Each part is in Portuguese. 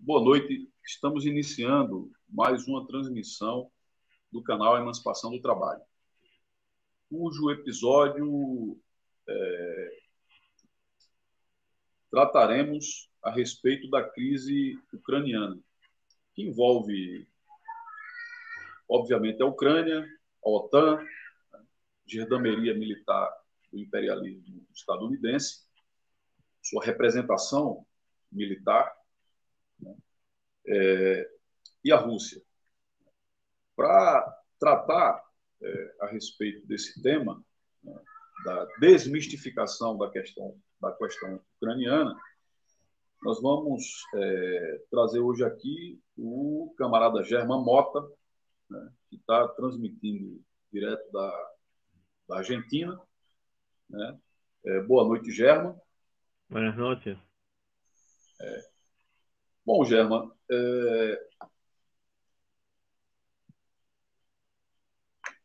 Boa noite. Estamos iniciando mais uma transmissão do canal Emancipação do Trabalho, cujo episódio trataremos a respeito da crise ucraniana, que envolve, obviamente, a Ucrânia, a OTAN, a gendarmeria militar do imperialismo estadunidense, sua representação militar, né, e a Rússia. Para tratar a respeito desse tema, né, da desmistificação da questão ucraniana, nós vamos trazer hoje aqui o camarada German Mota, né, que está transmitindo direto da Argentina. Né? Boa noite, German. Buenas noches. Bom, German,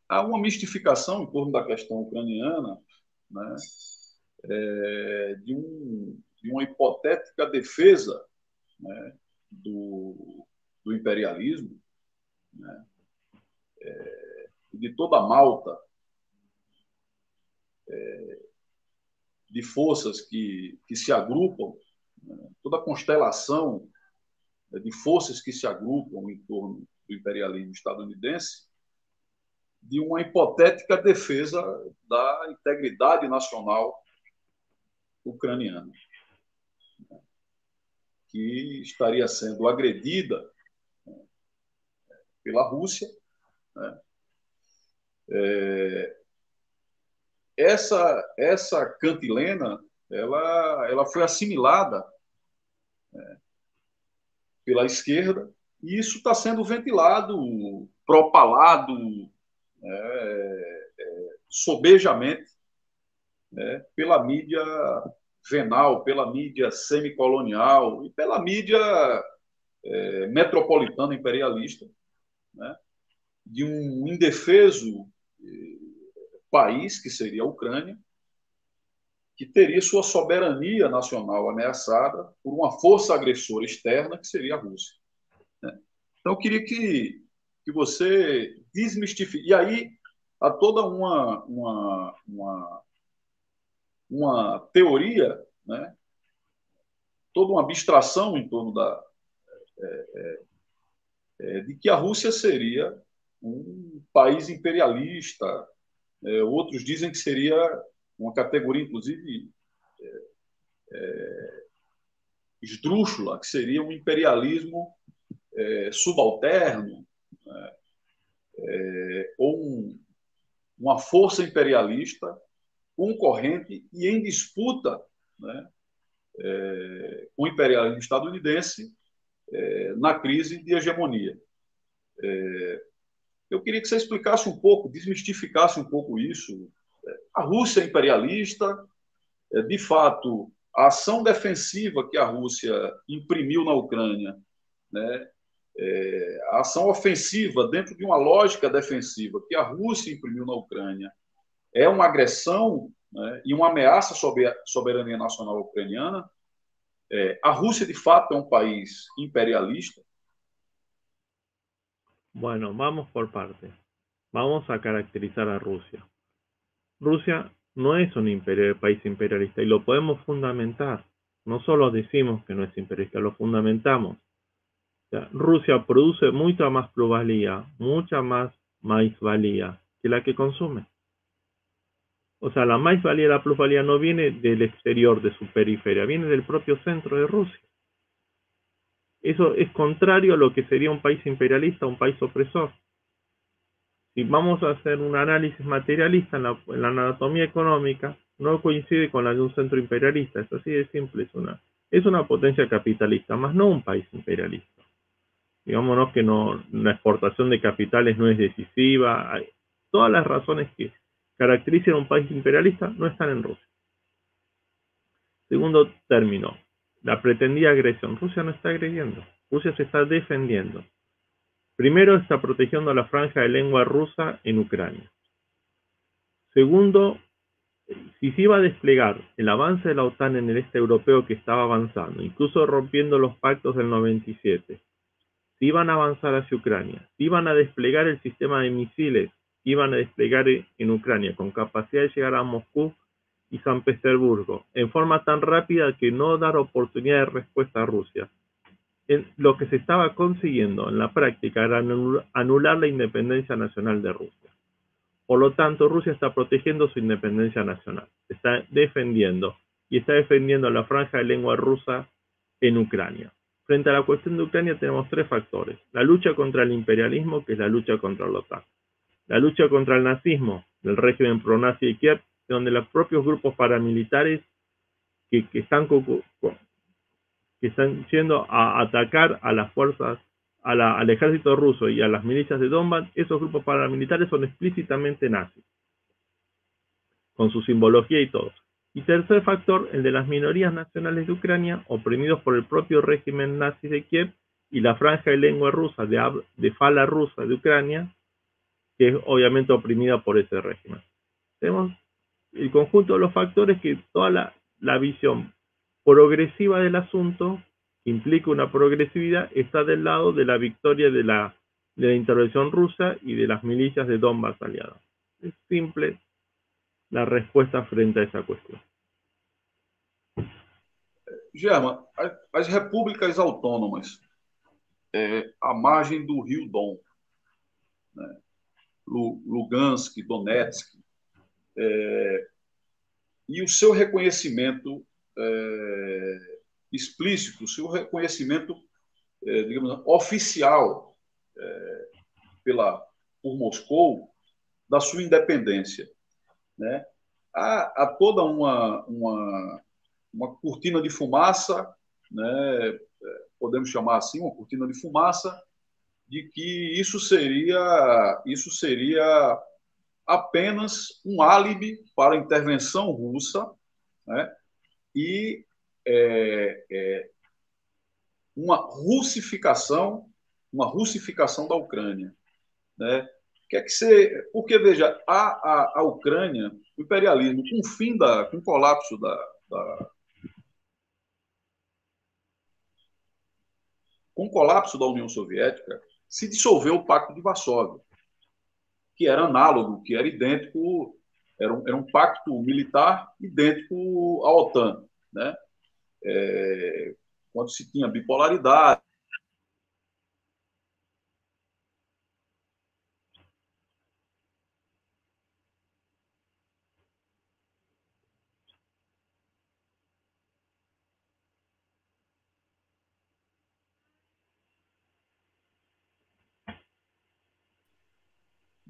há uma mistificação em torno da questão ucraniana, né, de uma hipotética defesa, né, do imperialismo, né, de toda a malta de forças que se agrupam, né, toda a constelação de forças que se agrupam em torno do imperialismo estadunidense, de uma hipotética defesa da integridade nacional ucraniana, que estaria sendo agredida, né, pela Rússia. Né? Essa cantilena, ela foi assimilada, né, pela esquerda, e isso está sendo ventilado, propalado, sobejamente, né, pela mídia venal, pela mídia semicolonial e pela mídia metropolitana imperialista, né, de um indefeso país, que seria a Ucrânia, que teria sua soberania nacional ameaçada por uma força agressora externa, que seria a Rússia. Né? Então, eu queria que você desmistifique. E aí há toda uma teoria, né? Toda uma abstração em torno de que a Rússia seria um país imperialista. Outros dizem que seria uma categoria, inclusive, esdrúxula, que seria um imperialismo subalterno, né? Ou uma força imperialista concorrente e em disputa, né, com o imperialismo estadunidense na crise de hegemonia. Eu queria que você explicasse um pouco, desmistificasse um pouco isso. A Rússia é imperialista, de fato, a ação defensiva que a Rússia imprimiu na Ucrânia, né, a ação ofensiva dentro de uma lógica defensiva que a Rússia imprimiu na Ucrânia é uma agressão, né, e uma ameaça sobre a soberania nacional ucraniana. A Rússia, de fato, é um país imperialista. Bueno, vamos por partes. Vamos a caracterizar a Rusia. Rusia no es un país imperialista y lo podemos fundamentar. No solo decimos que no es imperialista, lo fundamentamos. O sea, Rusia produce mucha más plusvalía, mucha más maízvalía que la que consume. O sea, la maízvalía y la plusvalía no viene del exterior de su periferia, viene del propio centro de Rusia. Eso es contrario a lo que sería un país imperialista, un país opresor. Si vamos a hacer un análisis materialista en la anatomía económica, no coincide con la de un centro imperialista. Es así de simple. Es una potencia capitalista, más no un país imperialista. Digámonos que la exportación de capitales no es decisiva. Todas las razones que caracterizan a un país imperialista no están en Rusia. Segundo término, la pretendida agresión. Rusia no está agrediendo. Rusia se está defendiendo. Primero, está protegiendo la franja de lengua rusa en Ucrania. Segundo, si se iba a desplegar el avance de la OTAN en el este europeo que estaba avanzando, incluso rompiendo los pactos del 97, si iban a avanzar hacia Ucrania, si iban a desplegar el sistema de misiles, iban a desplegar en Ucrania con capacidad de llegar a Moscú y San Petersburgo en forma tan rápida que no dar oportunidad de respuesta a Rusia. Lo que se estaba consiguiendo en la práctica era anular la independencia nacional de Rusia. Por lo tanto, Rusia está protegiendo su independencia nacional, está defendiendo la franja de lengua rusa en Ucrania. Frente a la cuestión de Ucrania tenemos tres factores: la lucha contra el imperialismo, que es la lucha contra la OTAN; la lucha contra el nazismo, del régimen pronazi de Kiev, donde los propios grupos paramilitares que están yendo a atacar a las fuerzas, al ejército ruso y a las milicias de Donbass, esos grupos paramilitares son explícitamente nazis, con su simbología y todo. Y tercer factor, el de las minorías nacionales de Ucrania, oprimidos por el propio régimen nazi de Kiev, y la franja de lengua rusa, de fala rusa de Ucrania, que es obviamente oprimida por ese régimen. Tenemos el conjunto de los factores que toda la visión progresiva del asunto, que implica una progresividad, está del lado de la victoria de la intervención rusa y de las milicias de Donbass aliadas. Es simple la respuesta frente a esa cuestión. German, as repúblicas autônomas à margem do Rio Don, né, Lugansk, Donetsk, e o seu reconhecimento explícito, o seu reconhecimento, digamos, oficial por Moscou da sua independência, né? Há toda uma cortina de fumaça, né? Podemos chamar assim, uma cortina de fumaça, de que isso seria apenas um álibi para a intervenção russa, né? E uma russificação da Ucrânia, né? Porque, veja, a Ucrânia, o imperialismo, com o colapso da União Soviética, se dissolveu o Pacto de Varsóvia, que era análogo, que era idêntico, era um pacto militar idêntico à OTAN, né? Quando se tinha bipolaridade.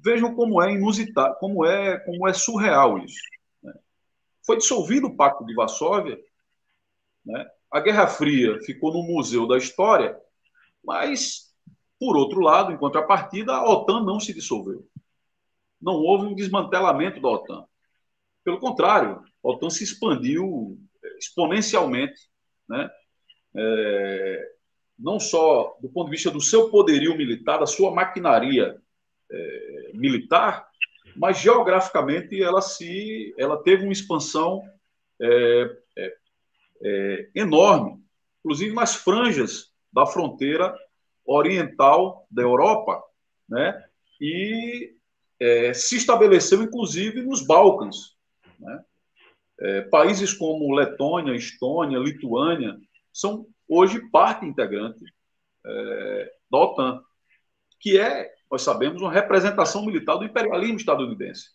Vejam como é inusitado, como é surreal isso, né? Foi dissolvido o Pacto de Varsóvia, né? A Guerra Fria ficou no Museu da História, mas, por outro lado, em contrapartida, a OTAN não se dissolveu. Não houve um desmantelamento da OTAN. Pelo contrário, a OTAN se expandiu exponencialmente, né? Não só do ponto de vista do seu poderio militar, da sua maquinaria militar, mas geograficamente ela teve uma expansão enorme, inclusive nas franjas da fronteira oriental da Europa, né? E se estabeleceu, inclusive, nos Balcãs, né? Países como Letônia, Estônia, Lituânia são hoje parte integrante da OTAN, que nós sabemos, uma representação militar do imperialismo estadunidense,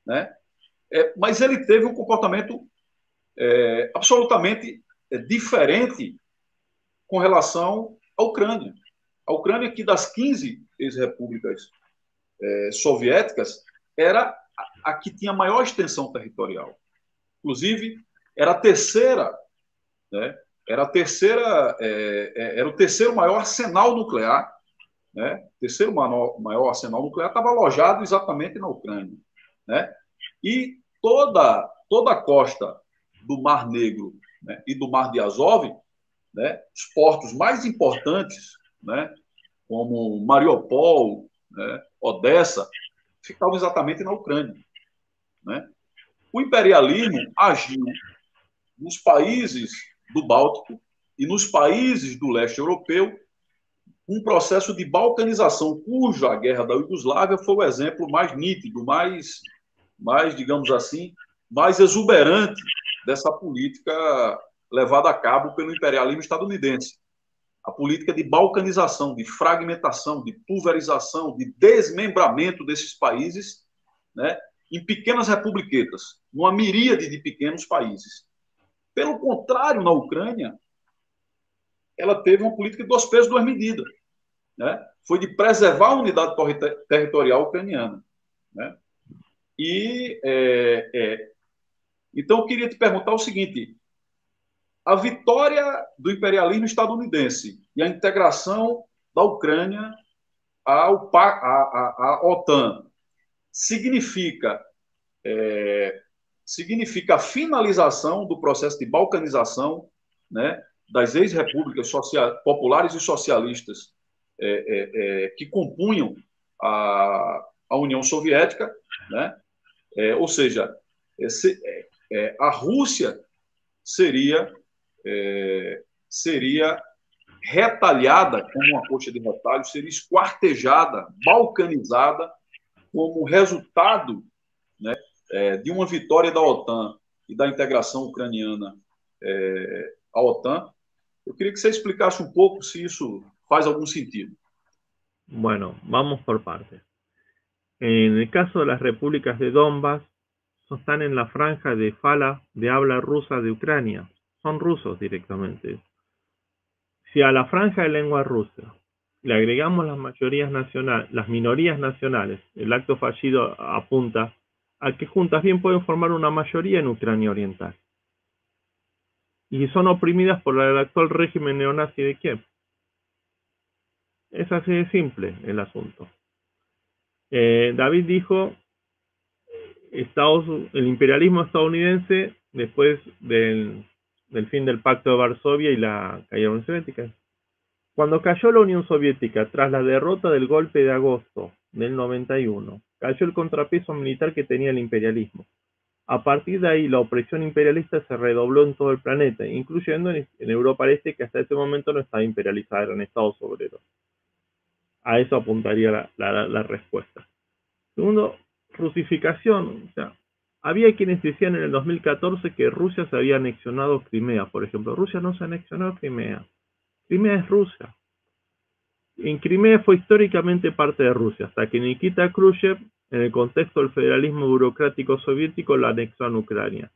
né? Mas ele teve um comportamento absolutamente diferente com relação à Ucrânia. A Ucrânia, que das 15 ex-repúblicas soviéticas, era a que tinha maior extensão territorial. Inclusive, era a terceira, né? Era o terceiro maior arsenal nuclear, né? O terceiro maior arsenal nuclear estava alojado exatamente na Ucrânia, né? E toda a costa do Mar Negro, né, e do Mar de Azov, né, os portos mais importantes, né, como Mariupol, né, Odessa, ficavam exatamente na Ucrânia, né? O imperialismo agiu nos países do Báltico e nos países do leste europeu um processo de balcanização, cuja guerra da Iugoslávia foi o exemplo mais nítido, mais digamos assim, mais exuberante dessa política levada a cabo pelo imperialismo estadunidense. A política de balcanização, de fragmentação, de pulverização, de desmembramento desses países, né, em pequenas republiquetas, numa miríade de pequenos países. Pelo contrário, na Ucrânia, ela teve uma política de 2 pesos, 2 medidas. Né? Foi de preservar a unidade territorial ucraniana. Né? Então, eu queria te perguntar o seguinte: a vitória do imperialismo estadunidense e a integração da Ucrânia à OTAN significa a finalização do processo de balcanização, né, das ex-repúblicas populares e socialistas que compunham a União Soviética, né? Ou seja, a Rússia seria retalhada como uma coxa de retalho, seria esquartejada, balcanizada, como resultado, né, de uma vitória da OTAN e da integração ucraniana à OTAN. Eu queria que você explicasse um pouco se isso faz algum sentido. Bueno, vamos por partes. En el caso de las repúblicas de Donbass, están en la franja de Fala de habla rusa de Ucrania. Son rusos directamente. Si a la franja de lengua rusa le agregamos las minorías nacionales, el acto fallido apunta a que juntas bien pueden formar una mayoría en Ucrania Oriental. Y son oprimidas por el actual régimen neonazi de Kiev. Es así de simple el asunto. David dijo, el imperialismo estadounidense, después del fin del Pacto de Varsovia y la caída de la Unión Soviética. Cuando cayó la Unión Soviética, tras la derrota del golpe de agosto del 91, cayó el contrapeso militar que tenía el imperialismo. A partir de ahí, la opresión imperialista se redobló en todo el planeta, incluyendo en Europa del Este, que hasta ese momento no estaba imperializada, eran estados obreros. A eso apuntaría la respuesta. Segundo, rusificación. O sea, había quienes decían en el 2014 que Rusia se había anexionado Crimea, por ejemplo. Rusia no se anexionó Crimea. Crimea es Rusia. En Crimea fue históricamente parte de Rusia, hasta que Nikita Khrushchev, en el contexto del federalismo burocrático soviético, la anexó a Ucrania.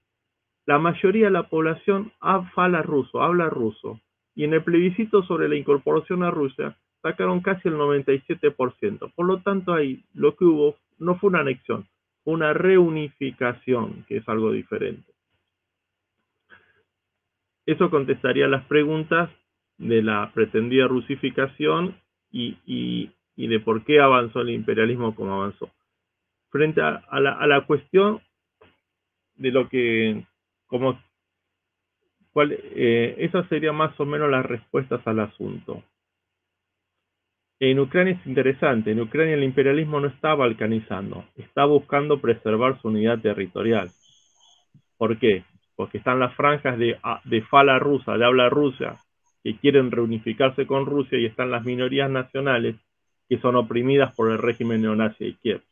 La mayoría de la población habla ruso, y en el plebiscito sobre la incorporación a Rusia sacaron casi el 97%. Por lo tanto, ahí lo que hubo no fue una anexión, fue una reunificación, que es algo diferente. Eso contestaría las preguntas de la pretendida rusificación y de por qué avanzó el imperialismo como avanzó. Frente a la cuestión de lo que, esas serían más o menos las respuestas al asunto. En Ucrania es interesante, en Ucrania el imperialismo no está balcanizando, está buscando preservar su unidad territorial. ¿Por qué? Porque están las franjas de fala rusa, de habla rusa, que quieren reunificarse con Rusia, y están las minorías nacionales que son oprimidas por el régimen neonazi de Kiev.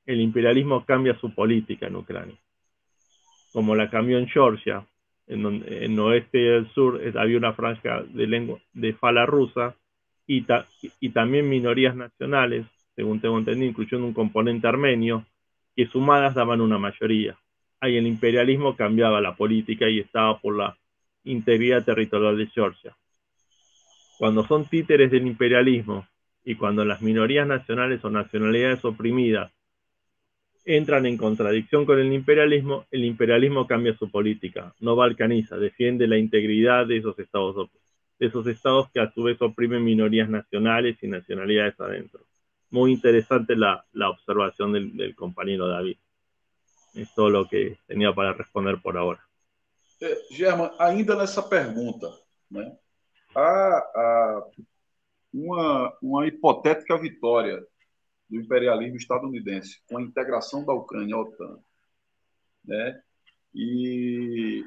El imperialismo cambia su política en Ucrania, como la cambió en Georgia, en el oeste y el sur había una franja de fala rusa y también minorías nacionales, según tengo entendido, incluyendo un componente armenio, que sumadas daban una mayoría. Ahí el imperialismo cambiaba la política y estaba por la integridad territorial de Georgia. Cuando son títeres del imperialismo y cuando las minorías nacionales o nacionalidades oprimidas entran en contradicción con el imperialismo cambia su política, no balcaniza, defiende la integridad de esos estados que a su vez oprimen minorías nacionales y nacionalidades adentro. Muy interesante la observación del compañero David. Es todo lo que tenía para responder por ahora. German, ainda nessa pergunta, né, há uma hipotética vitória do imperialismo estadunidense com a integração da Ucrânia à OTAN, né, e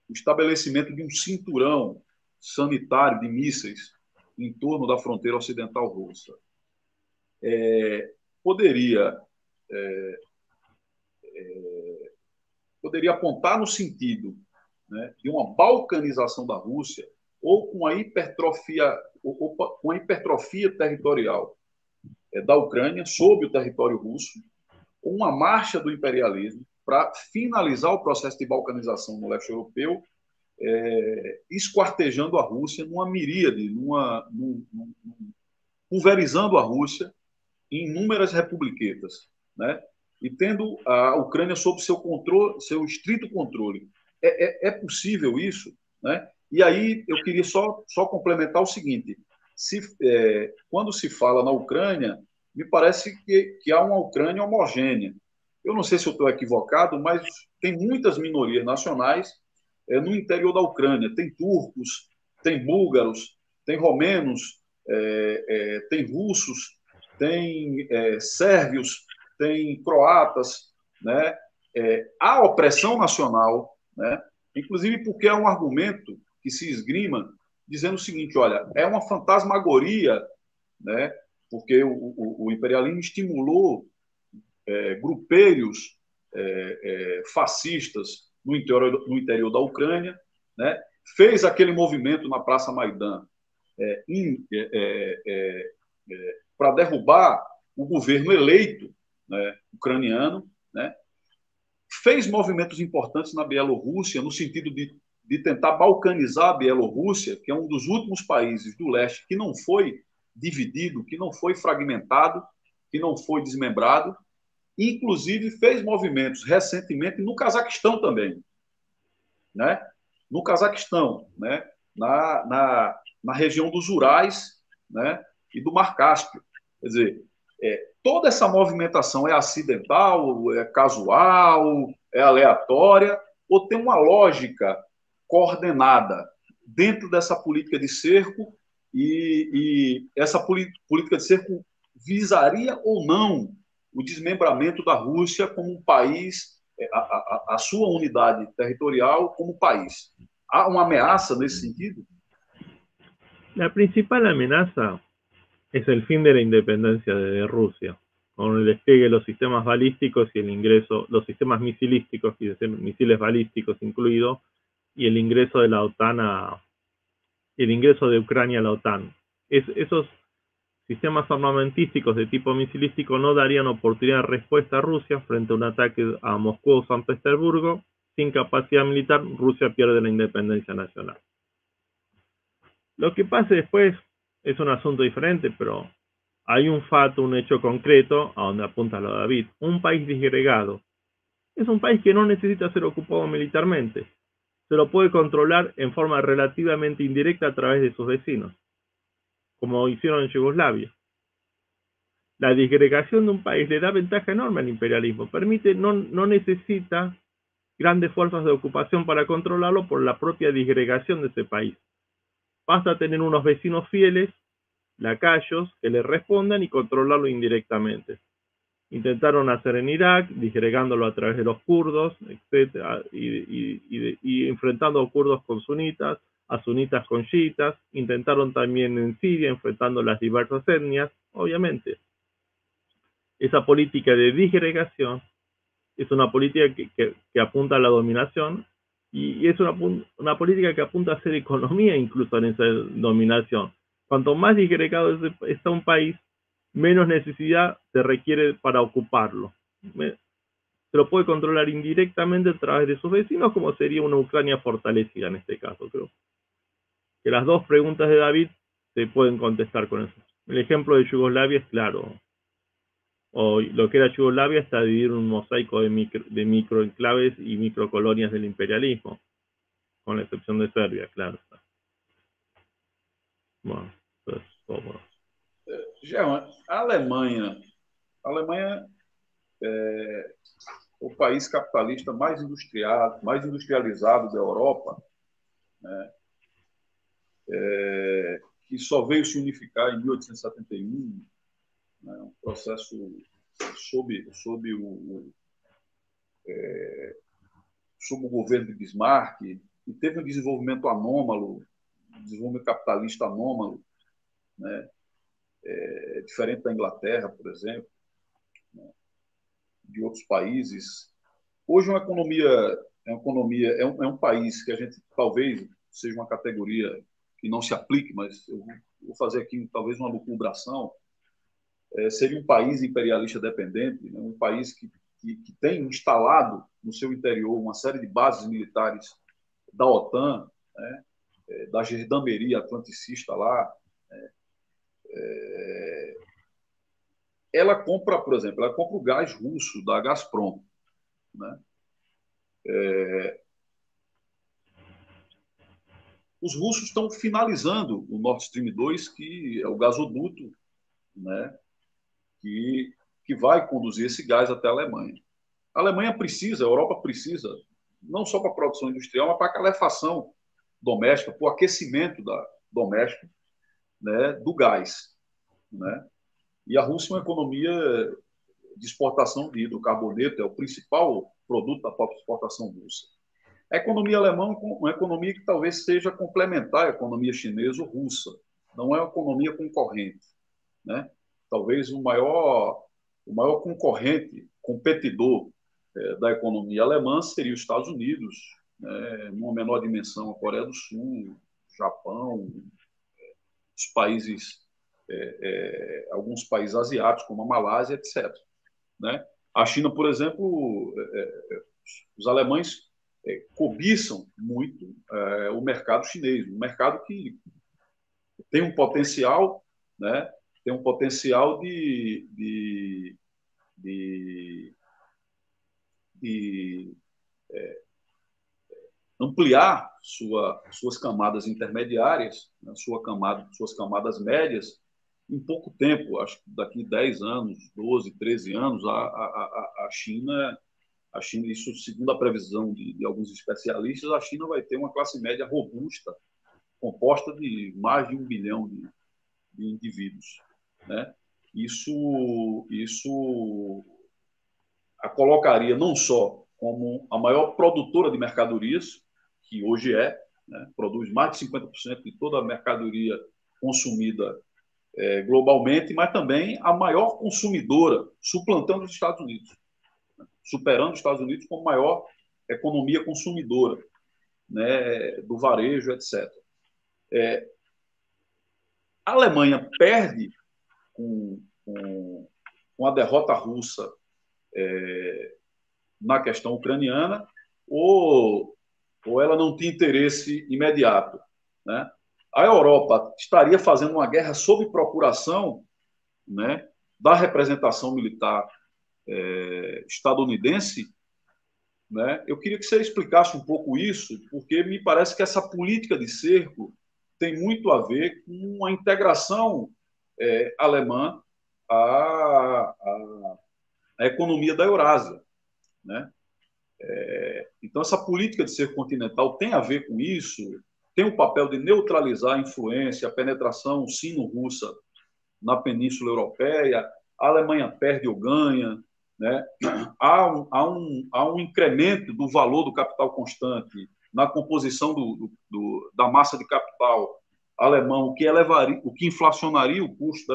o estabelecimento de um cinturão sanitário de mísseis em torno da fronteira ocidental russa poderia apontar no sentido, né, de uma balcanização da Rússia ou com a hipertrofia territorial da Ucrânia sob o território russo, uma marcha do imperialismo para finalizar o processo de balcanização no leste europeu, esquartejando a Rússia numa miríade, pulverizando a Rússia em inúmeras republiquetas, né? E tendo a Ucrânia sob seu controle, seu estrito controle. É possível isso, né? E aí eu queria só complementar o seguinte: quando se fala na Ucrânia, me parece que há uma Ucrânia homogênea. Eu não sei se eu estou equivocado, mas tem muitas minorias nacionais no interior da Ucrânia. Tem turcos, tem búlgaros, tem romenos, tem russos, tem sérvios, tem croatas, né? Há opressão nacional, né? Inclusive porque é um argumento que se esgrima dizendo o seguinte: olha, é uma fantasmagoria, né? Porque o imperialismo estimulou grupelhos fascistas no interior da Ucrânia, né? Fez aquele movimento na Praça Maidan para derrubar o governo eleito, né, ucraniano, né? Fez movimentos importantes na Bielorrússia no sentido de tentar balcanizar a Bielorrússia, que é um dos últimos países do leste que não foi dividido, que não foi fragmentado, que não foi desmembrado. Inclusive fez movimentos recentemente no Cazaquistão também, né? No Cazaquistão, né? Na região dos Urais, né? E do Mar Cáspio. Quer dizer, toda essa movimentação é acidental, é casual, é aleatória, ou tem uma lógica coordenada dentro dessa política de cerco, e essa política de cerco visaria ou não o desmembramento da Rússia como um país, a sua unidade territorial como país? Há uma ameaça nesse sentido? La principal amenaza es el fin de la independencia de Rusia, con el despliegue de los sistemas balísticos y el ingreso, los sistemas misilísticos, y misiles balísticos incluidos, y el ingreso de la OTAN el ingreso de Ucrania a la OTAN. Esos sistemas armamentísticos de tipo misilístico no darían oportunidad de respuesta a Rusia frente a un ataque a Moscú o San Petersburgo. Sin capacidad militar, Rusia pierde la independencia nacional. Lo que pase después es un asunto diferente, pero hay un fato, un hecho concreto, a donde apunta lo de David. Un país disgregado es un país que no necesita ser ocupado militarmente. Se lo puede controlar en forma relativamente indirecta a través de sus vecinos, como hicieron en Yugoslavia. La disgregación de un país le da ventaja enorme al imperialismo. No necesita grandes fuerzas de ocupación para controlarlo por la propia disgregación de ese país. Basta tener unos vecinos fieles, lacayos, que le respondan y controlarlo indirectamente. Intentaron hacer en Irak, disgregándolo a través de los kurdos, etc., y enfrentando a kurdos con sunitas, a sunitas con chiitas. Intentaron también en Siria, enfrentando las diversas etnias. Obviamente, esa política de disgregación es una política que apunta a la dominación, y es una política que apunta a hacer economía incluso en esa dominación. Cuanto más disgregado está un país, menos necesidad se requiere para ocuparlo. Se lo puede controlar indirectamente a través de sus vecinos, como sería una Ucrania fortalecida en este caso. Creo que las dos preguntas de David se pueden contestar con eso. El ejemplo de Yugoslavia es claro. O lo que era Yugoslavia está dividir un mosaico de microenclaves y microcolonias del imperialismo, con la excepción de Serbia, claro está. Bueno, pues todo. Jean, a Alemanha é o país capitalista mais industrializado da Europa, né? Que só veio se unificar em 1871, né? Um processo sob sob o governo de Bismarck, e teve um desenvolvimento anômalo, um desenvolvimento capitalista anômalo, né? Diferente da Inglaterra, por exemplo, né? De outros países. Hoje é um país que a gente talvez seja uma categoria que não se aplique, mas eu vou fazer aqui talvez uma lucubração. Seria um país imperialista dependente, né? Um país que tem instalado no seu interior uma série de bases militares da OTAN, né? Da gendarmeria atlanticista lá. Ela compra, por exemplo, ela compra o gás russo da Gazprom, né? Os russos estão finalizando o Nord Stream 2, que é o gasoduto, né? que vai conduzir esse gás até a Alemanha. A Alemanha precisa, a Europa precisa, não só para a produção industrial, mas para a calefação doméstica, para o aquecimento doméstico, né, do gás, né? E a Rússia é uma economia de exportação de hidrocarboneto, é o principal produto da própria exportação russa. A economia alemã é uma economia que talvez seja complementar à economia chinesa ou russa, não é uma economia concorrente, né? Talvez o maior concorrente, competidor da economia alemã seria os Estados Unidos, né? Numa menor dimensão a Coreia do Sul, Japão, os países, alguns países asiáticos como a Malásia, etc. Né? A China, por exemplo, os alemães cobiçam muito o mercado chinês, um mercado que tem um potencial, né? Tem um potencial de ampliar suas camadas intermediárias, né? Suas camadas médias, em pouco tempo. Acho que daqui 10 anos, 12, 13 anos, a China, isso segundo a previsão de alguns especialistas, a China vai ter uma classe média robusta, composta de mais de 1 bilhão de indivíduos, né? Isso a colocaria não só como a maior produtora de mercadorias, que hoje né? Produz mais de 50% de toda a mercadoria consumida globalmente, mas também a maior consumidora, suplantando os Estados Unidos, né? Superando os Estados Unidos como maior economia consumidora, né? Do varejo, etc. A Alemanha perde com a derrota russa na questão ucraniana, ou ela não tinha interesse imediato, né? A Europa estaria fazendo uma guerra sob procuração, né, da representação militar estadunidense, né? Eu queria que você explicasse um pouco isso, porque me parece que essa política de cerco tem muito a ver com a integração alemã à economia da Eurásia, né? Então, essa política de cerco continental tem a ver com isso, tem o papel de neutralizar a influência, a penetração sino-russa na Península Europeia. A Alemanha perde ou ganha, né? Há um incremento do valor do capital constante na composição da massa de capital alemão, o que inflacionaria o custo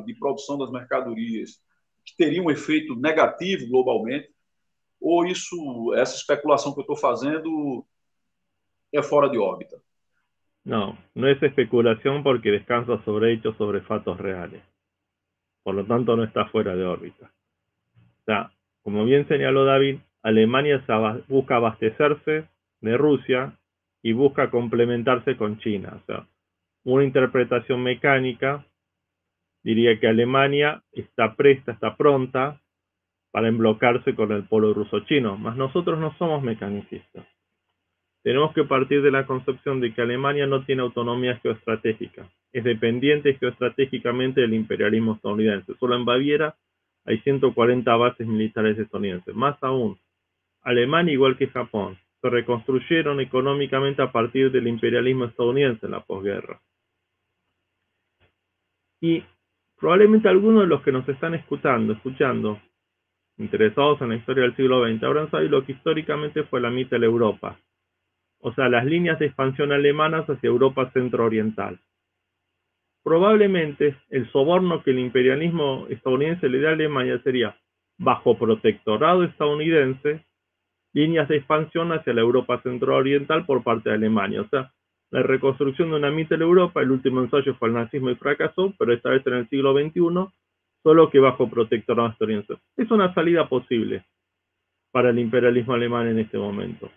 de produção das mercadorias, que teria um efeito negativo globalmente. Ou essa especulação que eu estou fazendo é fora de órbita? No, no es especulación porque descansa sobre hechos, sobre fatos reales. Por lo tanto, no está fuera de órbita. O sea, como bien señaló David, Alemania busca abastecerse de Rusia y busca complementarse con China. O sea, una interpretación mecánica diría que Alemania está pronta para emblocarse con el polo ruso-chino, mas nosotros no somos mecanicistas. Tenemos que partir de la concepción de que Alemania no tiene autonomía geoestratégica, es dependiente geoestratégicamente del imperialismo estadounidense. Solo en Baviera hay 140 bases militares estadounidenses. Más aún, Alemania, igual que Japón, se reconstruyeron económicamente a partir del imperialismo estadounidense en la posguerra. Y probablemente algunos de los que nos están escuchando interesados en la historia del siglo XX habrán sabido lo que históricamente fue la Mitteleuropa, o sea, las líneas de expansión alemanas hacia Europa centro-oriental. Probablemente el soborno que el imperialismo estadounidense le da a Alemania sería, bajo protectorado estadounidense, líneas de expansión hacia la Europa centro-oriental por parte de Alemania. O sea, la reconstrucción de una Mitteleuropa, el último ensayo fue el nazismo y fracasó, pero esta vez en el siglo XXI, solo que bajo protectorado estadounidense. Es una salida posible para el imperialismo alemán en este momento.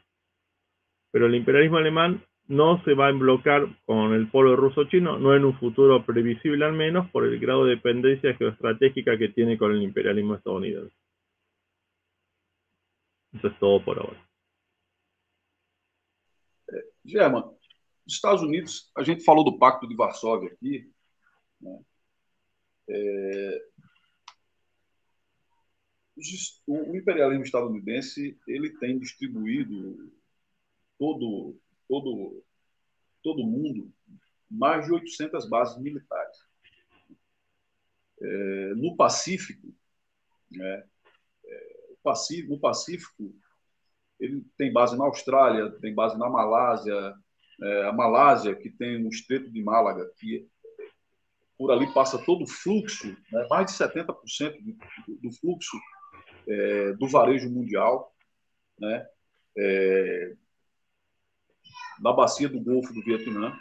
Pero el imperialismo alemán no se va a emblocar con el polo ruso-chino, no en un futuro previsible al menos, por el grado de dependencia geoestratégica que tiene con el imperialismo estadounidense. Isso é todo por ahora. German, os Estados Unidos, a gente falou do Pacto de Varsóvia aqui, né? O imperialismo estadunidense ele tem distribuído todo o mundo mais de 800 bases militares. No Pacífico, né? No Pacífico, ele tem base na Austrália, tem base na Malásia, a Malásia, que tem o Estreito de Málaga, que por ali passa todo o fluxo, né, mais de 70% do fluxo do varejo mundial, né, na bacia do Golfo do Vietnã.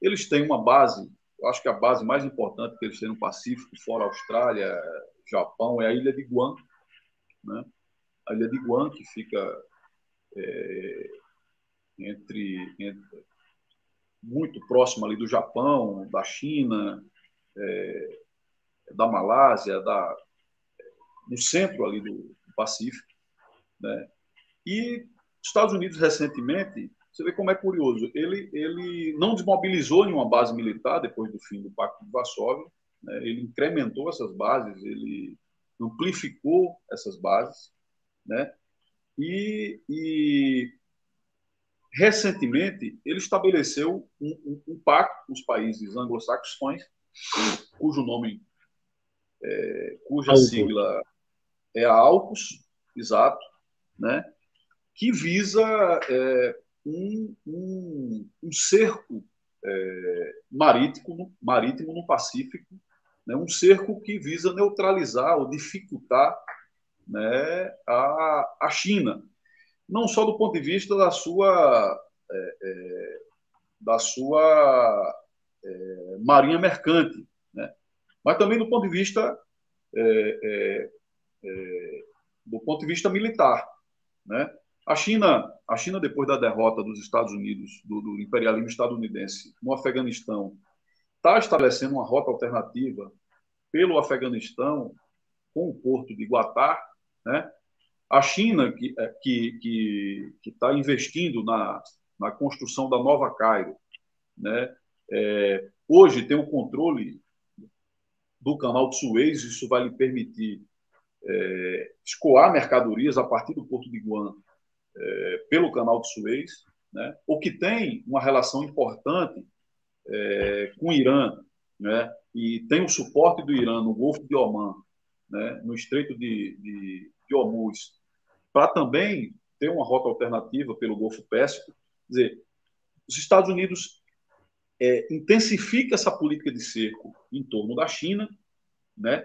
Eles têm uma base, eu acho que a base mais importante que eles têm no Pacífico, fora a Austrália, Japão, é a Ilha de Guam, né? A Ilha de Guam, que fica muito próximo ali do Japão, da China, da Malásia, no centro ali do Pacífico, né? E os Estados Unidos, recentemente, você vê como é curioso, ele não desmobilizou nenhuma base militar depois do fim do Pacto de Varsóvia, né? Ele incrementou essas bases, ele amplificou essas bases, né? E recentemente, ele estabeleceu um pacto com os países anglo-saxões, cuja sigla é a AUKUS, exato, né? Que visa um cerco marítimo no Pacífico, né? Um cerco que visa neutralizar ou dificultar, né, a China, não só do ponto de vista da sua marinha mercante, né, mas também do ponto de vista militar, né? A China, depois da derrota dos Estados Unidos, do imperialismo estadunidense no Afeganistão, está estabelecendo uma rota alternativa pelo Afeganistão com o porto de Guatá, né? A China, que está investindo na construção da Nova Cairo, né? Hoje tem o controle do canal de Suez, isso vai lhe permitir escoar mercadorias a partir do porto de Guam pelo canal de Suez, né? O que tem uma relação importante com o Irã, né? E tem o suporte do Irã no Golfo de Omã, né? No Estreito de Hormuz, para também ter uma rota alternativa pelo Golfo Pérsico. Quer dizer, os Estados Unidos intensifica essa política de cerco em torno da China, né?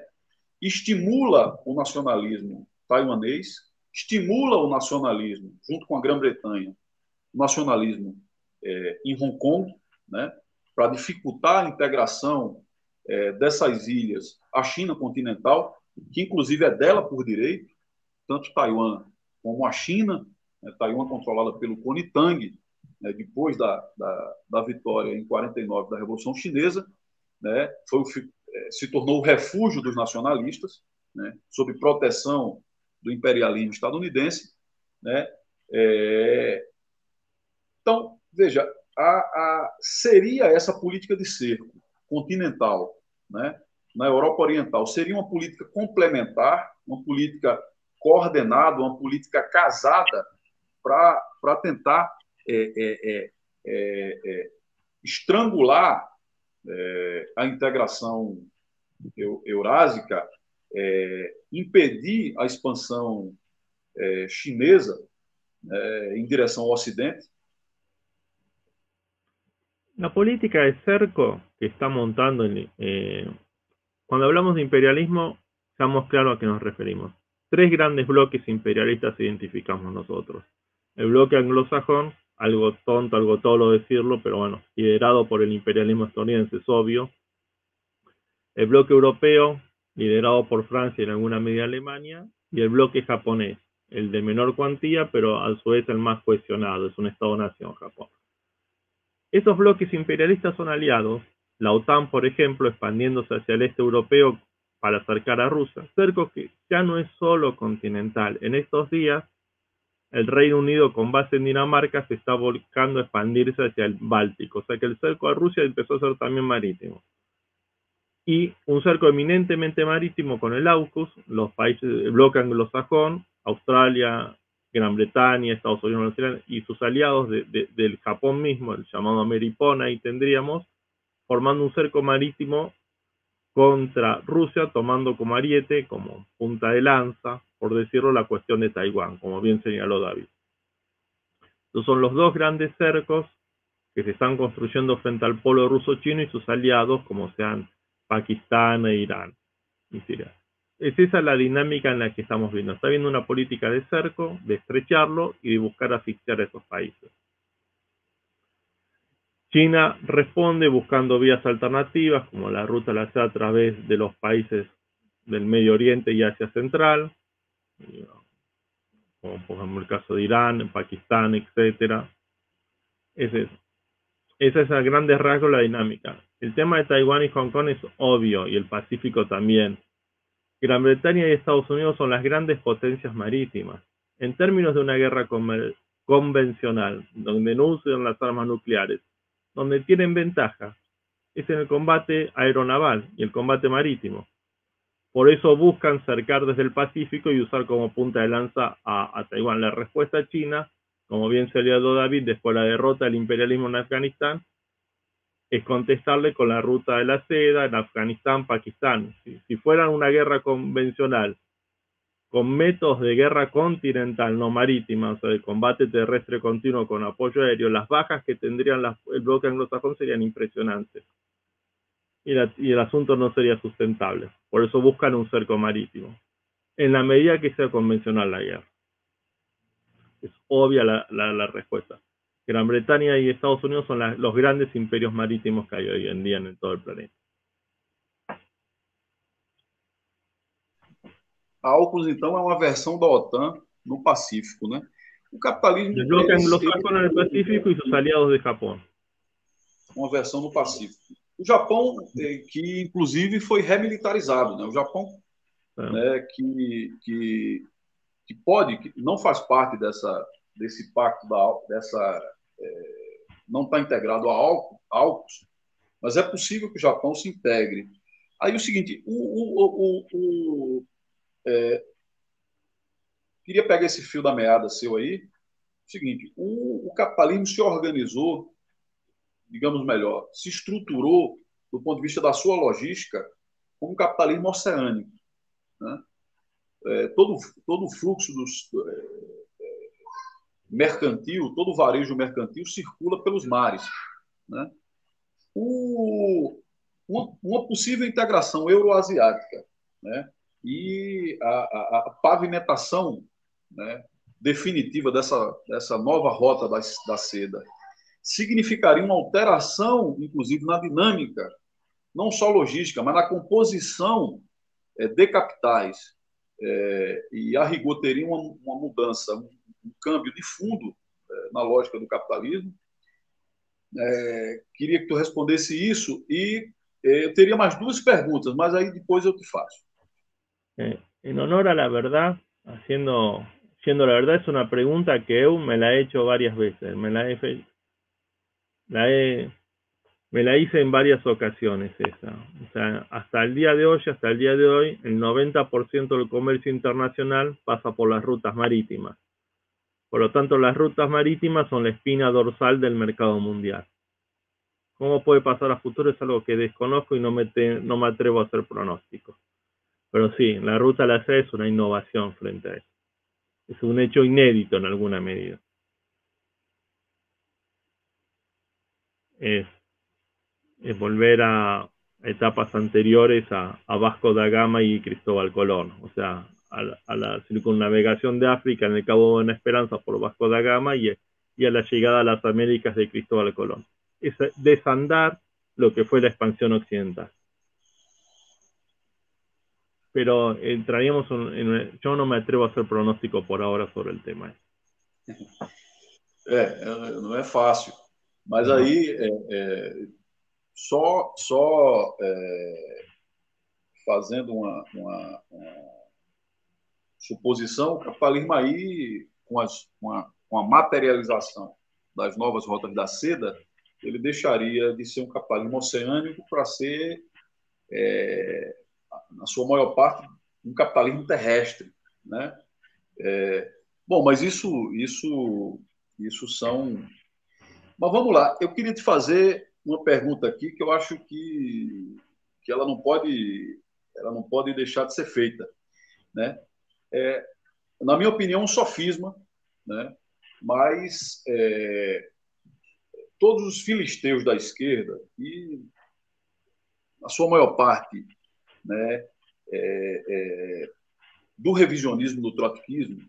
Estimula o nacionalismo taiwanês, estimula o nacionalismo, junto com a Grã-Bretanha, o nacionalismo em Hong Kong, né? Para dificultar a integração dessas ilhas à China continental, que inclusive é dela por direito, tanto Taiwan como a China, né? Taiwan controlada pelo Kuomintang, né? Depois da vitória em 49 da Revolução Chinesa, né? Se tornou o refúgio dos nacionalistas, né? Sob proteção do imperialismo estadunidense, né? Então, veja, seria essa política de cerco continental, né? Na Europa Oriental, seria uma política complementar, uma política coordenada, uma política casada para tentar estrangular a integração eurásica impedir a expansão chinesa em direção ao Ocidente? La política de cerco que está montando, cuando hablamos de imperialismo, seamos claros a qué nos referimos. Tres grandes bloques imperialistas identificamos nosotros. El bloque anglosajón, algo tonto, algo tolo decirlo, pero bueno, liderado por el imperialismo estadounidense, es obvio. El bloque europeo, liderado por Francia y en alguna medida Alemania. Y el bloque japonés, el de menor cuantía, pero a su vez el más cohesionado, es un Estado-nación Japón. Esos bloques imperialistas son aliados. La OTAN, por ejemplo, expandiéndose hacia el este europeo para acercar a Rusia. Cerco que ya no es solo continental. En estos días, el Reino Unido, con base en Dinamarca, se está volcando a expandirse hacia el Báltico. O sea que el cerco a Rusia empezó a ser también marítimo. Y un cerco eminentemente marítimo con el AUKUS, los países del bloque anglosajón, Australia, Gran Bretaña, Estados Unidos, Nueva Zelanda, y sus aliados del Japón mismo, el llamado Ameripona, y tendríamos formando un cerco marítimo contra Rusia, tomando como ariete, como punta de lanza, por decirlo, la cuestión de Taiwán, como bien señaló David. Estos son los dos grandes cercos que se están construyendo frente al polo ruso-chino y sus aliados, como sean Pakistán e Irán y Siria. Es esa la dinámica en la que estamos viendo. Está viendo una política de cerco, de estrecharlo y de buscar asfixiar a esos países. China responde buscando vías alternativas, como la ruta la hace a través de los países del Medio Oriente y Asia Central, como por ejemplo el caso de Irán, Pakistán, etc. Esa es a grandes rasgos la dinámica. El tema de Taiwán y Hong Kong es obvio, y el Pacífico también. Gran Bretaña y Estados Unidos son las grandes potencias marítimas. En términos de una guerra convencional, donde no usan las armas nucleares, donde tienen ventaja, es en el combate aeronaval y el combate marítimo. Por eso buscan cercar desde el Pacífico y usar como punta de lanza a Taiwán. La respuesta china, como bien se le ha dado David, después de la derrota del imperialismo en Afganistán, es contestarle con la ruta de la seda en Afganistán, Pakistán. Si fuera una guerra convencional, con métodos de guerra continental, no marítima, o sea, de combate terrestre continuo con apoyo aéreo, las bajas que tendrían el bloque anglosajón serían impresionantes. Y el asunto no sería sustentable. Por eso buscan un cerco marítimo, en la medida que sea convencional la guerra. Es obvia la respuesta. Gran Bretaña y Estados Unidos son los grandes imperios marítimos que hay hoy en día en todo el planeta. A AUKUS, então, é uma versão da OTAN no Pacífico, né? O capitalismo... El bloque anglosajón en el Pacífico y sus aliados de Japón. Uma versão no Pacífico. O Japão, que inclusive foi remilitarizado, né? O Japão, né, que não faz parte desse pacto, não está integrado a AUKUS, mas é possível que o Japão se integre. Aí o seguinte, queria pegar esse fio da meada seu aí. O seguinte, o capitalismo se organizou, digamos melhor, se estruturou do ponto de vista da sua logística como um capitalismo oceânico, né? Todo o fluxo mercantil, todo o varejo mercantil circula pelos mares, né? Uma possível integração euroasiática, né? E a pavimentação, né, definitiva dessa nova rota da seda significaria uma alteração, inclusive, na dinâmica, não só logística, mas na composição de capitais. E, a rigor, teria uma mudança, um câmbio de fundo na lógica do capitalismo. Queria que tu respondesse isso e eu teria mais duas perguntas, mas aí depois eu te faço. En honor a la verdad, siendo la verdad, es una pregunta que eu me la he hecho varias veces. Me la hice en varias ocasiones esa. O sea, hasta el día de hoy, el 90% del comercio internacional pasa por las rutas marítimas. Por lo tanto, las rutas marítimas son la espina dorsal del mercado mundial. ¿Cómo puede pasar a futuro? Es algo que desconozco y no me atrevo a hacer pronósticos. Pero sí, la ruta a la seda es una innovación frente a eso. Es un hecho inédito en alguna medida. Es volver a etapas anteriores a Vasco da Gama y Cristóbal Colón, o sea, a la circunnavegación de África en el Cabo de Buena Esperanza por Vasco da Gama y a la llegada a las Américas de Cristóbal Colón. Es desandar lo que fue la expansión occidental. Pero entraríamos yo no me atrevo a hacer pronóstico por ahora sobre el tema. Não é fácil. Mas aí, só fazendo uma suposição, o capitalismo aí, com a materialização das novas rotas da seda, ele deixaria de ser um capitalismo oceânico para ser, na sua maior parte, um capitalismo terrestre, né? Bom, mas isso são... Mas vamos lá, eu queria te fazer uma pergunta aqui que eu acho que ela não pode deixar de ser feita, né? Na minha opinião, um sofisma, né? Mas todos os filisteus da esquerda, e a sua maior parte, né, do revisionismo, do trotskismo,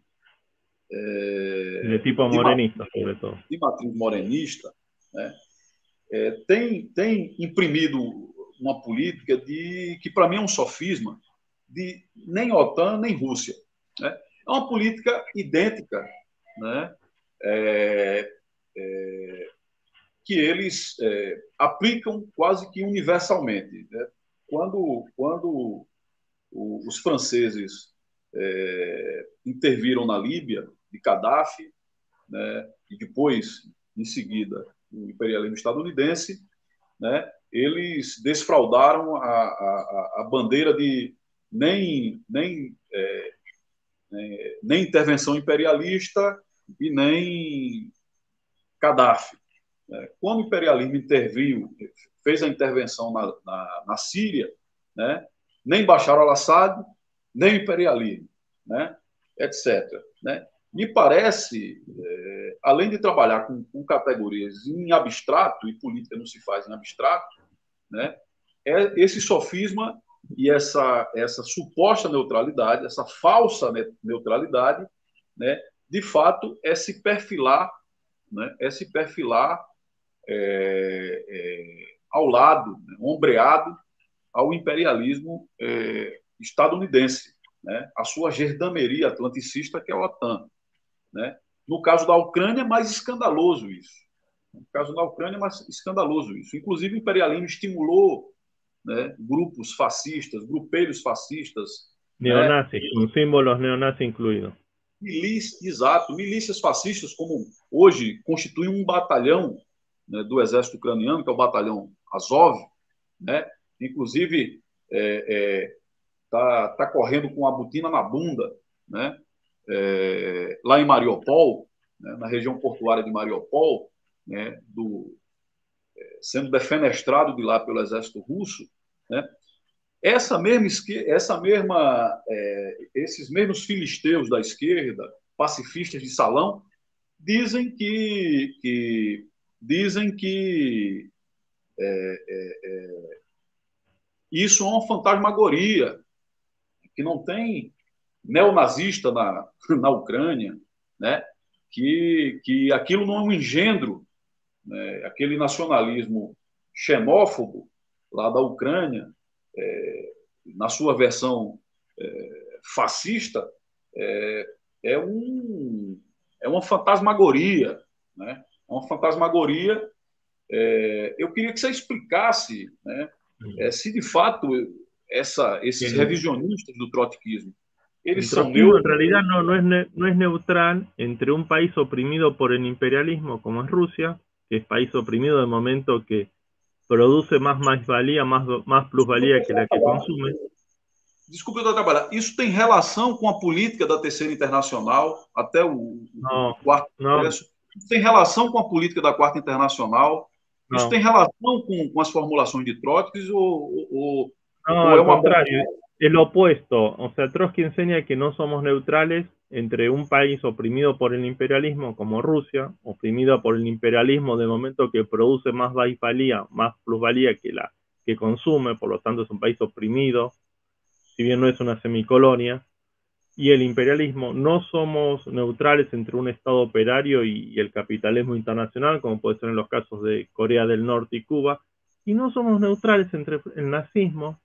de tipo morenista, sobretudo. De matriz morenista, né, tem imprimido uma política que, para mim, é um sofisma de nem OTAN, nem Rússia. Né? É uma política idêntica, né, que eles aplicam quase que universalmente. Né? Quando os franceses interviram na Líbia, de Gaddafi, né, e depois, em seguida, o imperialismo estadunidense, né, eles desfraudaram a bandeira de nem intervenção imperialista e nem Gaddafi. Quando o imperialismo interviu, fez a intervenção na Síria, né, nem Bashar al-Assad, nem imperialismo, né, etc. Né? Me parece, além de trabalhar com categorias em abstrato, e política não se faz em abstrato, né, esse sofisma e essa suposta neutralidade, essa falsa neutralidade, né, de fato, se perfilar, né, se perfilar ao lado, né, ombreado ao imperialismo estadunidense, né, a sua gerdameria atlanticista, que é a OTAN. Né? No caso da Ucrânia, é mais escandaloso isso. No caso da Ucrânia, é mais escandaloso isso. Inclusive, o imperialismo estimulou, né, grupos fascistas, grupelhos fascistas. Neonazis, né? Com símbolos neonazis incluídos. Exato. Milícias fascistas, como hoje constituem um batalhão, né, do exército ucraniano, que é o batalhão Azov, né? Inclusive, tá correndo com a botina na bunda, né? Lá em Mariupol, né, na região portuária de Mariupol, né, sendo defenestrado de lá pelo exército russo, né? Esses mesmos filisteus da esquerda, pacifistas de salão, dizem que isso é uma fantasmagoria, que não tem neonazista na Ucrânia, né? Que aquilo não é um engendro, né? Aquele nacionalismo xenófobo lá da Ucrânia, na sua versão fascista, é uma fantasmagoria, né? É uma fantasmagoria. Eu queria que você explicasse, né, se de fato esses revisionistas do trotskismo, eles são en realidad no es neutral entre un país oprimido por el imperialismo como es Rusia, que es país oprimido de momento que produce más maisvalía, más plusvalía que la que consume. Desculpe eu trabalhar. Isso tem relação com a política da Terceira Internacional, até o Quarto Congresso? Isso tem relação com a política da Quarta Internacional? Isso tem relação com as formulações de Trotsky ou no, al contrario. Es lo opuesto. O sea, Trotsky enseña que no somos neutrales entre un país oprimido por el imperialismo como Rusia, oprimido por el imperialismo de momento que produce más más plusvalía que la que consume, por lo tanto es un país oprimido, si bien no es una semicolonia, y el imperialismo. No somos neutrales entre un Estado operario y el capitalismo internacional, como puede ser en los casos de Corea del Norte y Cuba, y no somos neutrales entre el nazismo,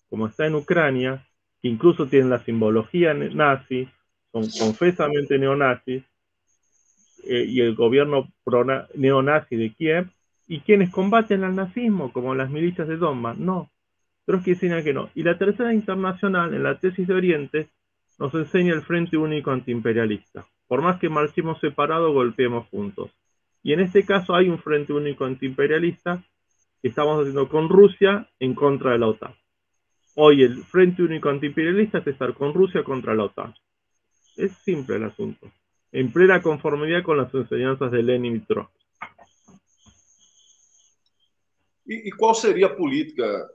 como está en Ucrania, que incluso tienen la simbología nazi, son confesamente neonazis, y el gobierno neonazi de Kiev, y quienes combaten al nazismo, como las milicias de Donbass. No, Trotsky enseña que no. Y la tercera internacional, en la tesis de Oriente, nos enseña el Frente Único Antiimperialista. Por más que marchemos separados, golpeemos juntos. Y en este caso hay un Frente Único Antiimperialista que estamos haciendo con Rusia en contra de la OTAN. Hoy el Frente Único Antiimperialista es estar con Rusia contra la OTAN. Es simple el asunto. En plena conformidad con las enseñanzas de Lenin y Trotsky. E qual seria a política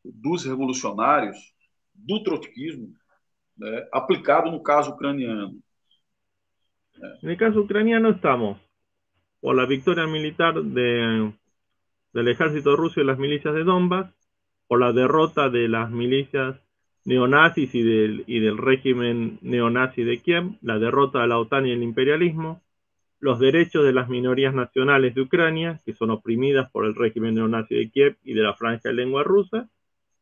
dos revolucionários, do trotskismo, né, aplicado no caso ucraniano? En el caso ucraniano estamos por la victoria militar del ejército ruso y las milicias de Donbass, por la derrota de las milicias neonazis y del régimen neonazi de Kiev, la derrota de la OTAN y el imperialismo, los derechos de las minorías nacionales de Ucrania, que son oprimidas por el régimen neonazi de Kiev y de la franja de lengua rusa,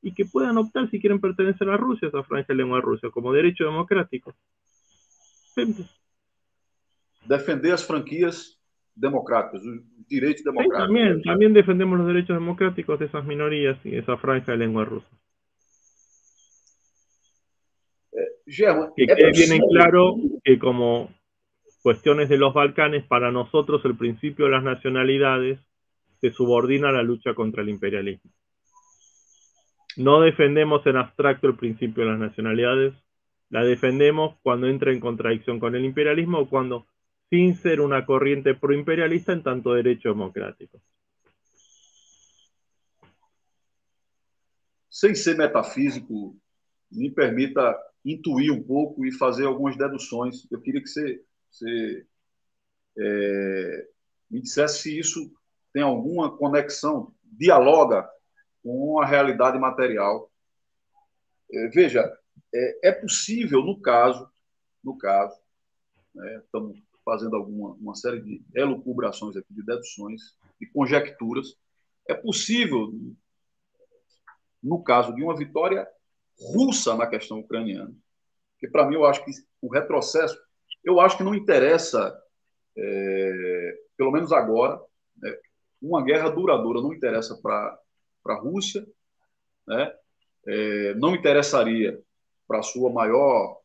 y que puedan optar si quieren pertenecer a Rusia, esa franja de lengua rusa, como derecho democrático. Simple. Defender as franquias democráticas, os direitos Sí, democráticos. también defendemos los derechos democráticos de esas minorías y esa franja de lengua rusa. German, Que é quede bien en possível. claro que como cuestiones de los Balcanes, para nosotros el principio de las nacionalidades se subordina a la lucha contra el imperialismo. No defendemos en abstracto el principio de las nacionalidades, la defendemos cuando entra en contradicción con el imperialismo o cuando, sin ser una corriente proimperialista, en tanto derecho democrático. Sem ser metafísico, me permita intuir um pouco e fazer algumas deduções. Eu queria que você me dissesse se isso tem alguma conexão, dialoga com a realidade material. Veja, é possível, no caso, né, estamos fazendo uma série de elucubrações aqui, de deduções, de conjecturas, é possível, no caso de uma vitória russa na questão ucraniana, que para mim eu acho que o retrocesso, eu acho que não interessa, pelo menos agora, né, uma guerra duradoura não interessa para a Rússia, né, não interessaria para a sua maior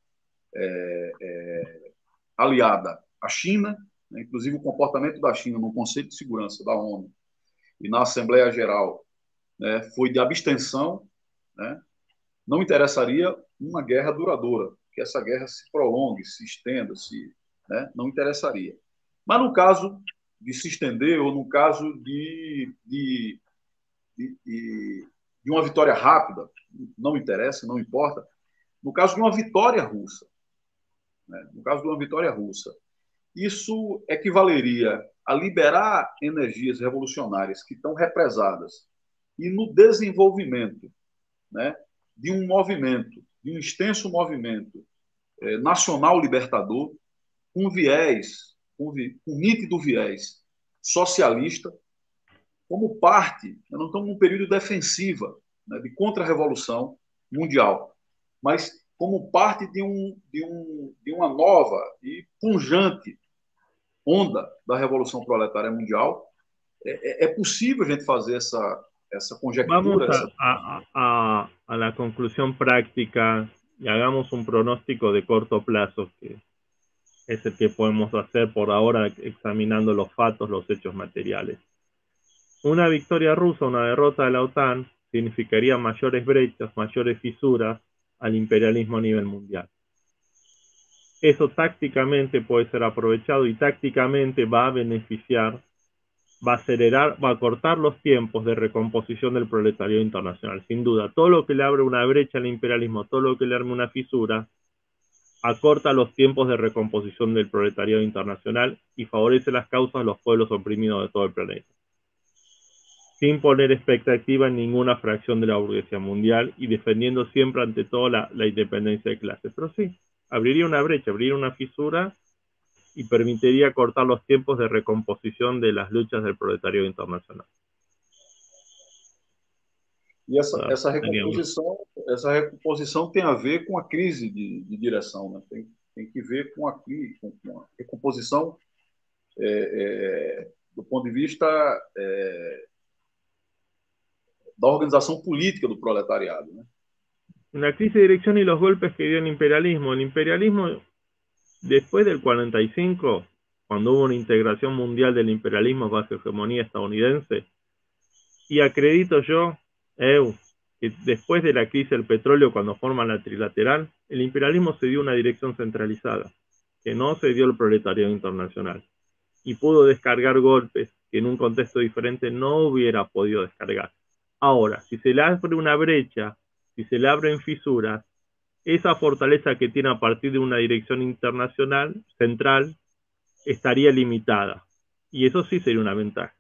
aliada, a China, né, inclusive o comportamento da China no Conselho de Segurança da ONU e na Assembleia Geral, né, foi de abstenção, né, não interessaria uma guerra duradoura, que essa guerra se prolongue, se estenda, né, não interessaria. Mas no caso de se estender, ou no caso de uma vitória rápida, não interessa, não importa. No caso de uma vitória russa, né, no caso de uma vitória russa, isso equivaleria a liberar energias revolucionárias que estão represadas e no desenvolvimento, né, de um movimento, de um extenso movimento nacional libertador, com viés, com nítido viés socialista, como parte, nós estamos num período defensiva, né, de contra-revolução mundial, mas como parte de uma nova e pungente onda da Revolução Proletária Mundial. É possível a gente fazer essa Vamos conjectura? a la conclusión práctica y hagamos un pronóstico de corto plazo, que es el que podemos hacer por ahora examinando los fatos, los hechos materiales. Una victoria rusa, una derrota de la OTAN, significaría mayores brechas, mayores fisuras al imperialismo a nivel mundial. Eso tácticamente puede ser aprovechado y tácticamente va a beneficiar va a acelerar, va a cortar los tiempos de recomposición del proletariado internacional, sin duda. Todo lo que le abre una brecha al imperialismo, todo lo que le arme una fisura, acorta los tiempos de recomposición del proletariado internacional y favorece las causas de los pueblos oprimidos de todo el planeta, sin poner expectativa en ninguna fracción de la burguesía mundial y defendiendo siempre ante todo la independencia de clases. Pero sí, abriría una brecha, abriría una fisura y permitiría cortar los tiempos de recomposición de las luchas del proletariado internacional. E essa recomposição tem a ver com a crise de direção, né? Tem que ver com a recomposição do ponto de vista da organização política do proletariado, né? La crisis de dirección y los golpes que dio el imperialismo. El imperialismo, después del 45, cuando hubo una integración mundial del imperialismo bajo hegemonía estadounidense, y acredito yo, que después de la crisis del petróleo, cuando forman la trilateral, el imperialismo se dio una dirección centralizada, que no se dio al proletariado internacional, y pudo descargar golpes que en un contexto diferente no hubiera podido descargar. Ahora, si se le abre una brecha, si se le abren fisuras, esa fortaleza que tiene a partir de una dirección internacional, central, estaría limitada. Y eso sí sería una ventaja.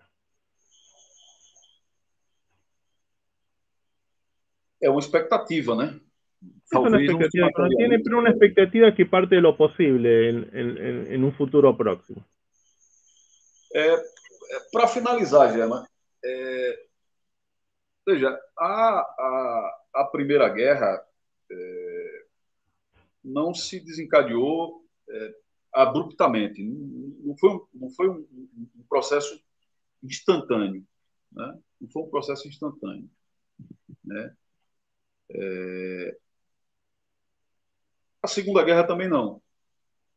É uma expectativa, né? Es una expectativa que uno tiene, pero una expectativa que parte de lo posible en un futuro próximo. Para finalizar, Gemma, veja, a Primeira Guerra não se desencadeou abruptamente. Não foi um processo instantâneo, né? Não foi um processo instantâneo, né? A Segunda Guerra também não,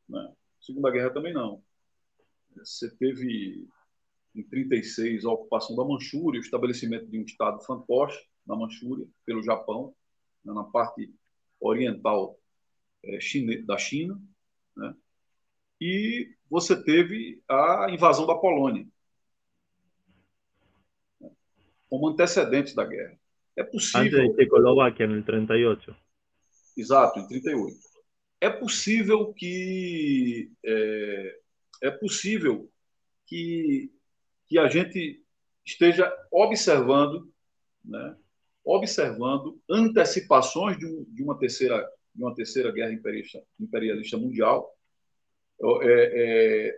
né? A Segunda Guerra também não. Você teve, em 36, a ocupação da Manchúria, o estabelecimento de um estado fantoche na Manchúria, pelo Japão, né, na parte oriental da China, né? E você teve a invasão da Polônia, né, como antecedentes da guerra. É possível... Antes de Checoslovaquia, no 38. Exato, em 38. É possível que a gente esteja observando, né, observando antecipações de uma terceira guerra imperialista mundial.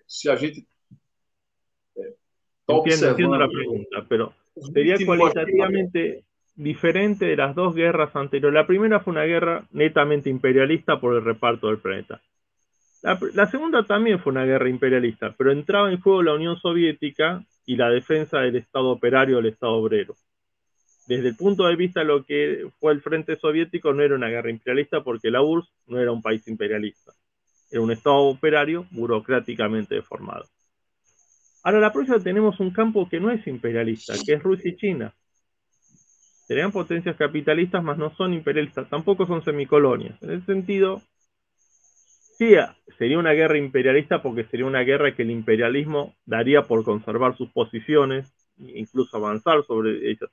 Se a gente está observando... Entiendo la pregunta, pero sería cualitativamente diferente de las dos guerras anteriores. La primera fue una guerra netamente imperialista por el reparto del planeta. La segunda también fue una guerra imperialista, pero entraba en juego la Unión Soviética y la defensa del Estado operario, del Estado obrero. Desde el punto de vista de lo que fue el Frente Soviético, no era una guerra imperialista porque la URSS no era un país imperialista. Era un Estado operario burocráticamente deformado. Ahora, la próxima tenemos un campo que no es imperialista, que es Rusia y China. Serían potencias capitalistas, mas no son imperialistas, tampoco son semicolonias. En ese sentido, sí, sería una guerra imperialista porque sería una guerra que el imperialismo daría por conservar sus posiciones, incluso avanzar sobre ellas.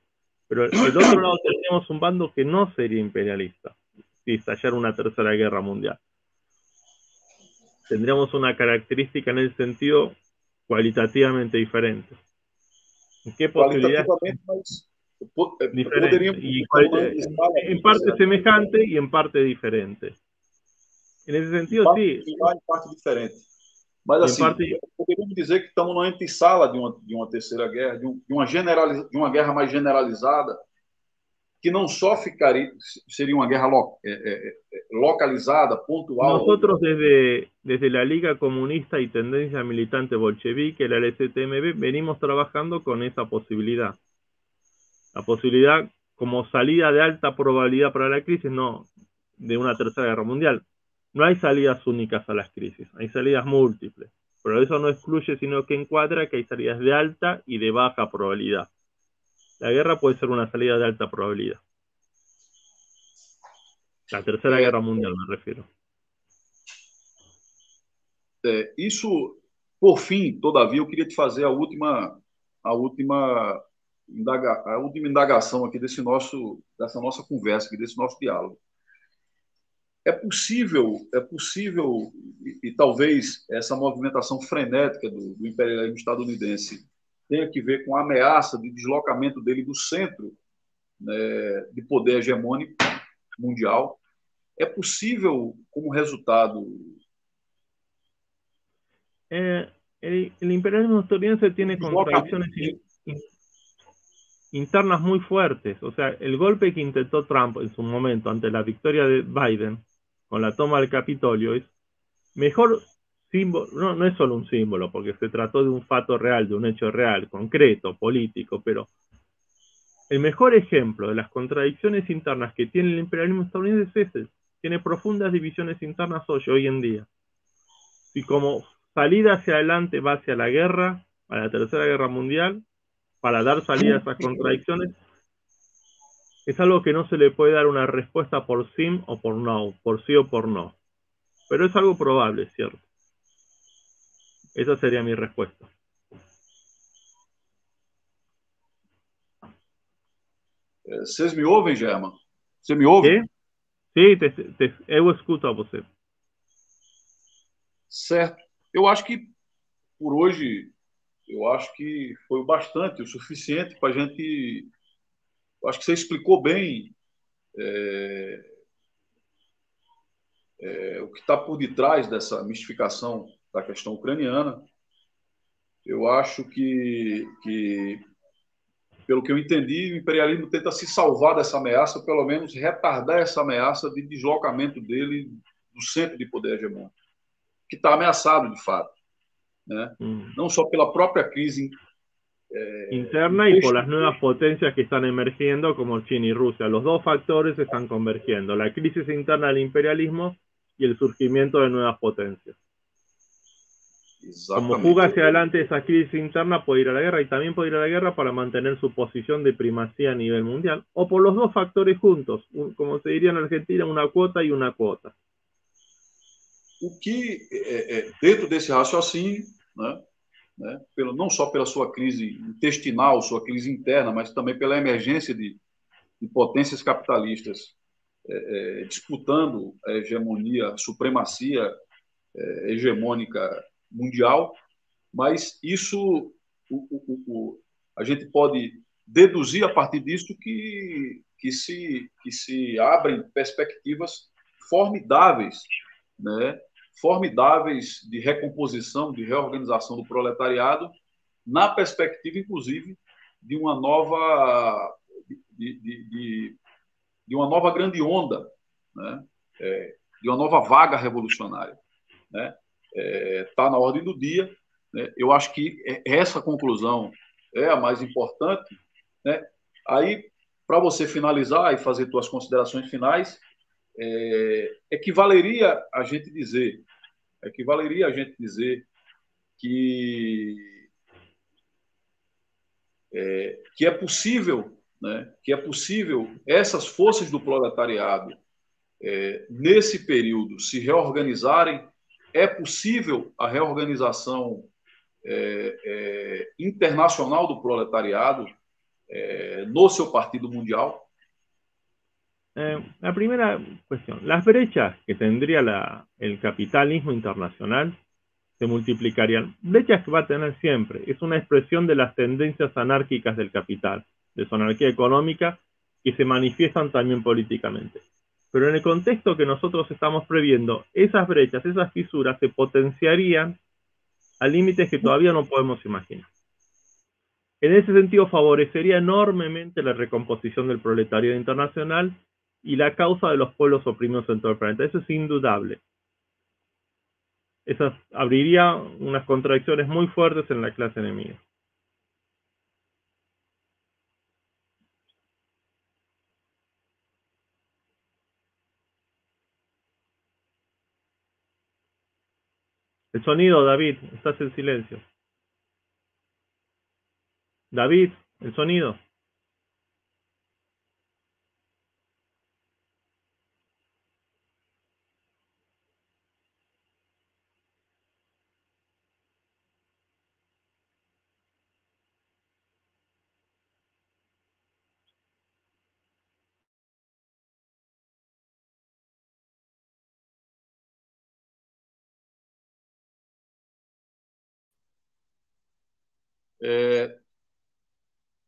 Pero del otro lado tendríamos un bando que no sería imperialista si estallara una tercera guerra mundial. Tendríamos una característica en ese sentido cualitativamente diferente. ¿Qué posibilidades? Diferente. Y en parte semejante y en parte diferente. En esse sentido, sim. Em parte diferente. Mas, assim, poderíamos dizer que estamos na antessala de uma terceira guerra, de uma guerra mais generalizada, que não só seria uma guerra localizada, pontual. Nosotros desde la Liga Comunista y Tendencia Militante Bolchevique, la LCTMB, venimos trabajando con esa posibilidad. La posibilidad como salida de alta probabilidad para la crisis, no de una tercera guerra mundial. No hay salidas únicas a las crisis, hay salidas múltiples, pero eso no excluye, sino que encuadra que hay salidas de alta y de baja probabilidad. La guerra puede ser una salida de alta probabilidad. La tercera guerra mundial, me refiero. Isso, por fim, todavia, eu queria te fazer a última a última, a última indagação aqui dessa nossa conversa, aqui, desse nosso diálogo. É possível e talvez essa movimentação frenética do imperialismo estadunidense tenha que ver com a ameaça de deslocamento dele do centro, né, de poder hegemônico mundial. É possível, como resultado... El imperialismo estadounidense tiene contradicciones internas muy fuertes. O sea, el golpe que intentó Trump en su momento ante la victoria de Biden con la toma del Capitolio es mejor símbolo, no es solo un símbolo, porque se trató de un fato real, de un hecho real, concreto, político, pero el mejor ejemplo de las contradicciones internas que tiene el imperialismo estadounidense es ese. Tiene profundas divisiones internas hoy en día. Y como salida hacia adelante va hacia la guerra, a la Tercera Guerra Mundial, para dar salida a esas contradicciones, es algo que no se le puede dar una respuesta por sí o por no, por sí o por no. Pero es algo probable, ¿cierto? Esa sería mi respuesta. Vocês me ouvem, German? Você me ouve? Sim, eu escuto a você. Certo. Eu acho que, por hoje, eu acho que foi bastante, o suficiente para a gente... Eu acho que você explicou bem o que está por detrás dessa mistificação da questão ucraniana. Eu acho que, pelo que eu entendi, o imperialismo tenta se salvar dessa ameaça, pelo menos retardar essa ameaça de deslocamento dele do centro de poder hegemônico, que está ameaçado, de fato, né? Não só pela própria crise interna y por las nuevas potencias que están emergiendo como China y Rusia. Los dos factores están convergiendo, la crisis interna del imperialismo y el surgimiento de nuevas potencias. Como fuga hacia adelante esa crisis interna puede ir a la guerra y también puede ir a la guerra para mantener su posición de primacía a nivel mundial, o por los dos factores juntos, como se diría en Argentina, una cuota y una cuota. O que, dentro desse raciocínio, não só pela sua crise intestinal, sua crise interna, mas também pela emergência de potências capitalistas disputando a hegemonia, a supremacia hegemônica mundial, mas isso a gente pode deduzir a partir disso que se abrem perspectivas formidáveis, né? Formidáveis de recomposição, de reorganização do proletariado, na perspectiva, inclusive, de uma nova de uma nova grande onda, né? De uma nova vaga revolucionária, né? Tá na ordem do dia, né? Eu acho que essa conclusão é a mais importante, né? Aí, para você finalizar e fazer suas considerações finais, equivaleria a gente dizer que é possível, né? Que é possível essas forças do proletariado nesse período se reorganizarem. É possível a reorganização internacional do proletariado no seu partido mundial? La primera cuestión, las brechas que tendría el capitalismo internacional se multiplicarían. Brechas que va a tener siempre. Es una expresión de las tendencias anárquicas del capital, de su anarquía económica, que se manifiestan también políticamente. Pero en el contexto que nosotros estamos previendo, esas brechas, esas fisuras se potenciarían a límites que todavía no podemos imaginar. En ese sentido, favorecería enormemente la recomposición del proletariado internacional y la causa de los pueblos oprimidos en todo el planeta. Eso es indudable. Eso abriría unas contradicciones muy fuertes en la clase enemiga. El sonido, David, estás en silencio. David, el sonido.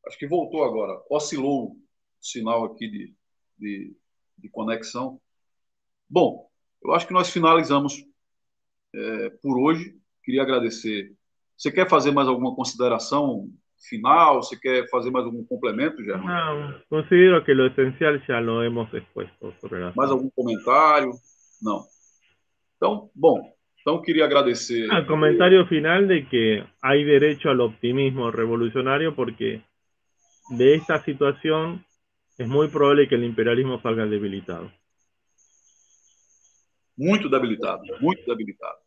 Acho que voltou agora. Oscilou o sinal aqui de conexão. Bom, eu acho que nós finalizamos por hoje. Queria agradecer. Você quer fazer mais alguma consideração final? Você quer fazer mais algum complemento, Germán? No, considero que lo esencial ya lo hemos expuesto sobre la Mais algum comentário? Não. Então, bom, então queria agradecer. El comentario final de que hay derecho al optimismo revolucionario porque de esta situación es muy probable que el imperialismo salga debilitado. Muito debilitado, muito debilitado.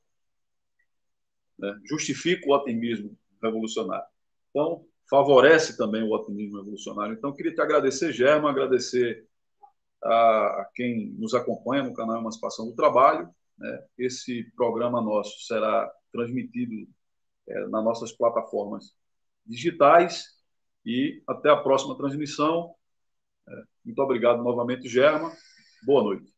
Justifica o otimismo revolucionário. Então, favorece também o otimismo revolucionário. Então, queria te agradecer, Germán, agradecer a quem nos acompanha no canal Emancipação do Trabalho. Esse programa nosso será transmitido nas nossas plataformas digitais e até a próxima transmissão. Muito obrigado novamente, Germán. Boa noite.